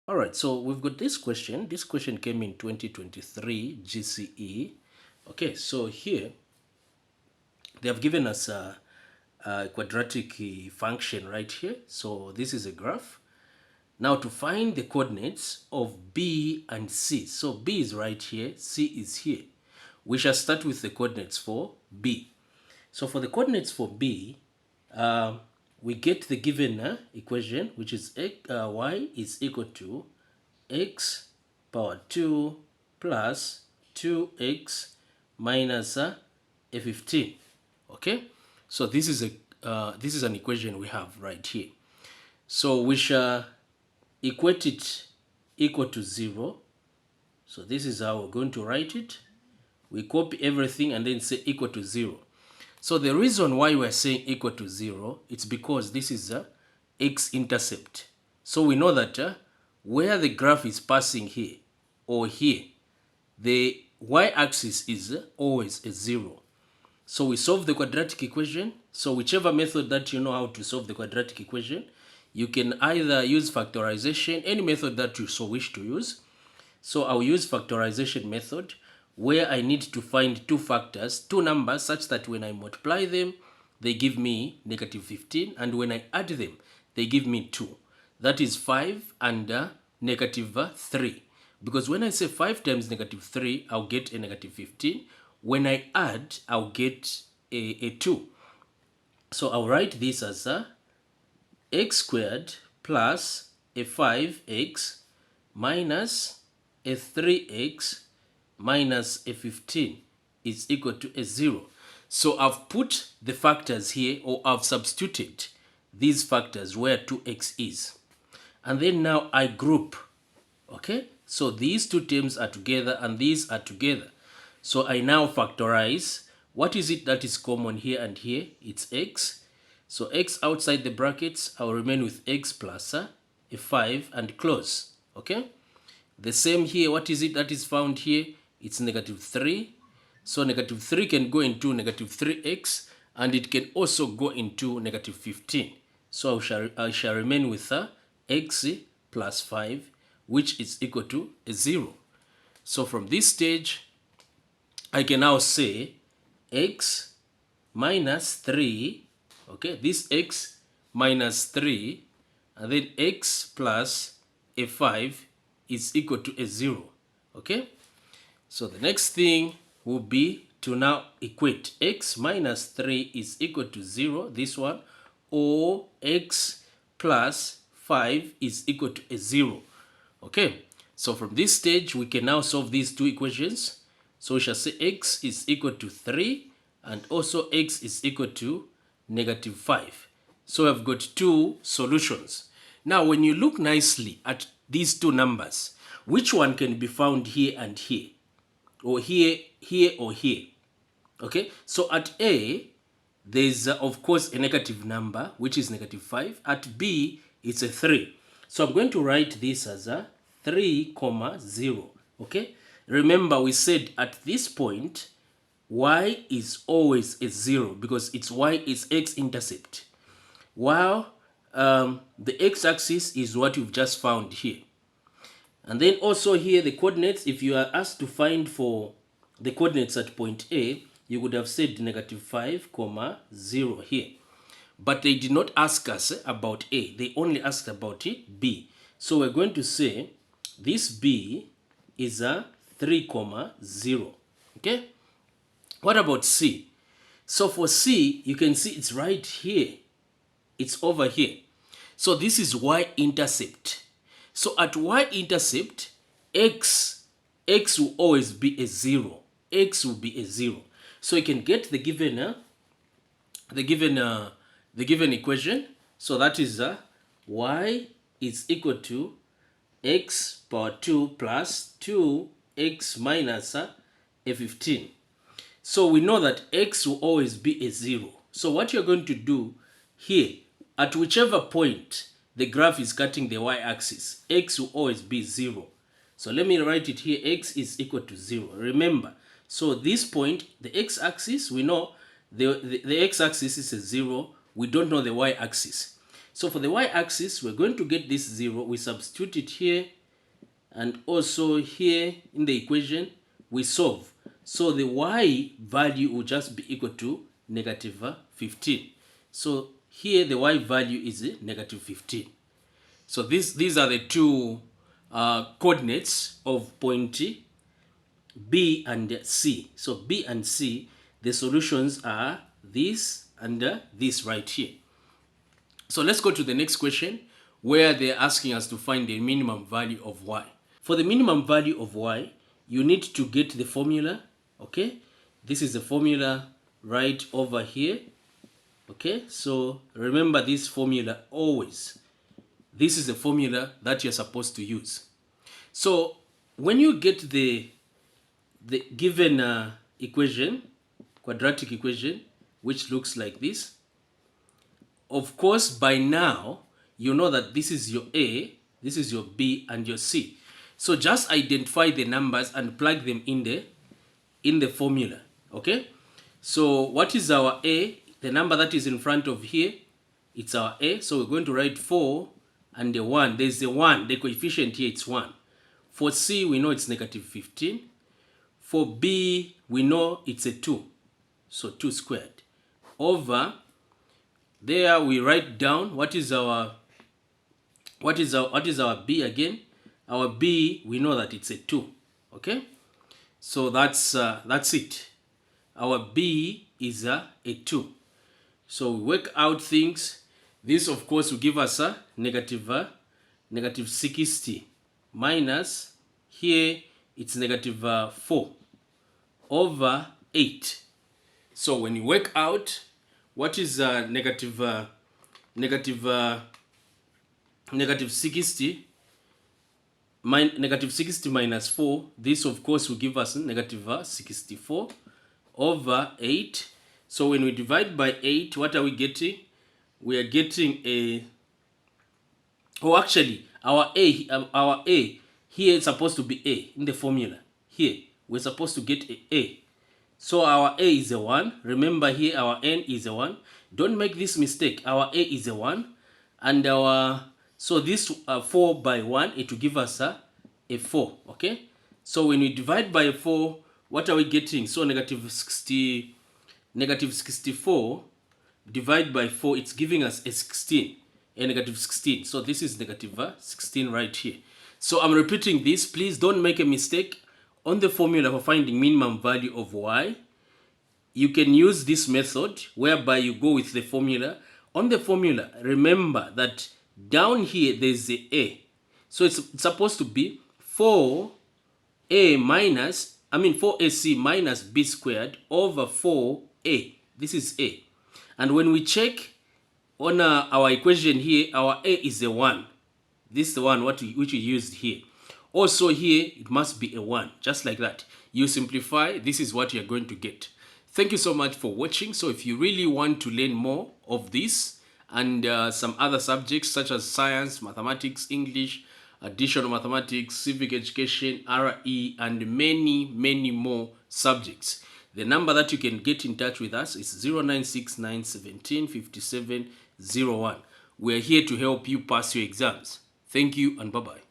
All right, so we've got this question. This question came in 2023 GCE. Okay, so here they have given us a quadratic function right here. So this is a graph. Now to find the coordinates of B and C. So B is right here, C is here. We shall start with the coordinates for B. So for the coordinates for B, we get the given equation, which is y is equal to x power 2 plus 2x minus a 15. Okay, so this is an equation we have right here. So we shall equate it equal to 0. So this is how we're going to write it. We copy everything and then say equal to 0. So the reason why we're saying equal to 0, it's because this is a x-intercept. So we know that where the graph is passing here or here, the y-axis is always a 0. So we solve the quadratic equation. So whichever method that you know how to solve the quadratic equation, you can either use factorization, any method that you so wish to use. So I'll use factorization method where I need to find two factors, two numbers, such that when I multiply them, they give me negative 15, and when I add them, they give me 2. That is 5 and negative 3. Because when I say 5 times negative 3, I'll get a negative 15. When I add, I'll get a 2. So I'll write this as x squared plus a 5x minus a 3x minus a 15 is equal to a 0. So I've put the factors here, or I've substituted these factors where 2x is. And then now I group. Okay, so these two terms are together and these are together. So I now factorize. What is it that is common here and here? It's x. So x outside the brackets, I'll remain with x plus a 5 and close. Okay, the same here. What is it that is found here? It's negative 3. So negative 3 can go into negative 3x, and it can also go into negative 15. So I shall remain with x plus 5, which is equal to a 0. So from this stage, I can now say x minus 3, okay, this x minus 3, and then x plus a 5 is equal to a 0, okay? So the next thing will be to now equate x minus 3 is equal to 0, this one, or x plus 5 is equal to a 0. Okay, so from this stage, we can now solve these two equations. So we shall say x is equal to 3 and also x is equal to negative 5. So I've got two solutions. Now, when you look nicely at these two numbers, which one can be found here and here? Or here, here, or here? Okay, so at A, there's of course a negative number, which is negative 5. At B, it's a 3. So I'm going to write this as a 3, 0. Okay, remember we said at this point, y is always a 0 because its y is x-intercept, while the x-axis is what you've just found here. And then also here, the coordinates, if you are asked to find for the coordinates at point A, you would have said negative 5, 0 here. But they did not ask us about A. They only asked about B. So we're going to say this B is a 3, 0. Okay? What about C? So for C, you can see it's right here. It's over here. So this is y-intercept. So at y-intercept, x will always be a 0. X will be a 0. So you can get the given equation. So that is y is equal to x power 2 plus 2x minus a 15. So we know that x will always be a 0. So what you're going to do here, at whichever point the graph is cutting the y-axis, x will always be 0. So let me write it here, x is equal to 0. Remember, so this point, the x-axis, we know the x-axis is a 0. We don't know the y-axis. So for the y-axis, we're going to get this 0. We substitute it here and also here in the equation. We solve. So the y value will just be equal to negative 15. So here the y value is negative 15. So these are the two coordinates of point B and C. So B and C, the solutions are this and this right here. So let's go to the next question where they're asking us to find the minimum value of y. For the minimum value of y, you need to get the formula, okay? This is the formula right over here, okay? So remember this formula always. This is the formula that you're supposed to use. So when you get the given equation, quadratic equation, which looks like this, of course, by now, you know that this is your A, this is your B, and your C. So just identify the numbers and plug them in the formula, okay? So what is our A? The number that is in front of here, it's our A. So we're going to write 4 and the 1. There's the 1, the coefficient here, it's 1. For C, we know it's negative 15. For B, we know it's a 2. So 2 squared. Over, there we write down what is our B again. Our B, we know that it's a 2. Okay? So that's it. Our B is a 2. So we work out things. This, of course, will give us a negative 60 minus, here it's negative 4 over 8. So when you work out what is negative 60 minus 4, this of course will give us negative 64 over 8. So when we divide by 8, what are we getting? We are getting a, oh actually our A here is supposed to be A in the formula. Here we're supposed to get A. So our A is a 1. Remember here our N is a 1. Don't make this mistake. Our A is a 1 and our, so this 4 by 1, it will give us a 4, okay? So when we divide by 4, what are we getting? So negative 64 divided by 4, it's giving us a 16, a negative 16. So this is negative 16 right here. So I'm repeating this. Please don't make a mistake. On the formula for finding minimum value of y, you can use this method whereby you go with the formula. On the formula, remember that down here there's the A. So it's supposed to be 4A minus, 4AC minus B squared over 4A. This is A. And when we check on our equation here, our A is a 1. This is the one which we used here. Also here, it must be a 1, just like that. You simplify, this is what you're going to get. Thank you so much for watching. So if you really want to learn more of this and some other subjects such as science, mathematics, English, additional mathematics, civic education, RE, and many, many more subjects, the number that you can get in touch with us is 0969175701. We are here to help you pass your exams. Thank you and bye-bye.